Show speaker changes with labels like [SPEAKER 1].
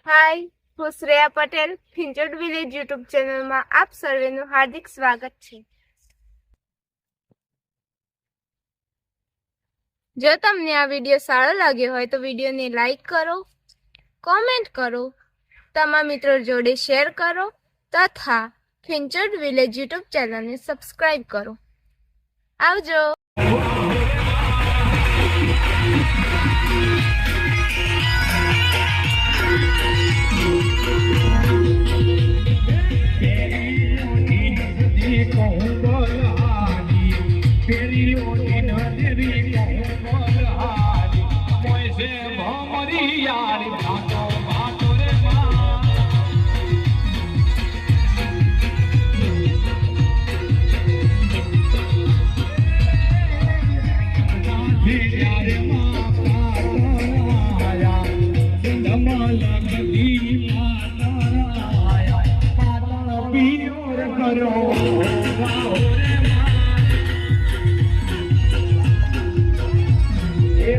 [SPEAKER 1] હાય, હું Shreya Patel ફિંચોડ village YouTube ચેનલમાં આપ સર્વેનું હાર્દિક સ્વાગત છે। જો તમને આ વિડીયો સારો લાગ્યો હોય તો વિડીયોને લાઈક કરો, કોમેન્ટ કરો, તમારા મિત્રો જોડે શેર કરો તથા ફિંચોડ વિલેજ યુટ્યુબ ચેનલને સબસ્ક્રાઇબ કરો। આવજો।
[SPEAKER 2] એ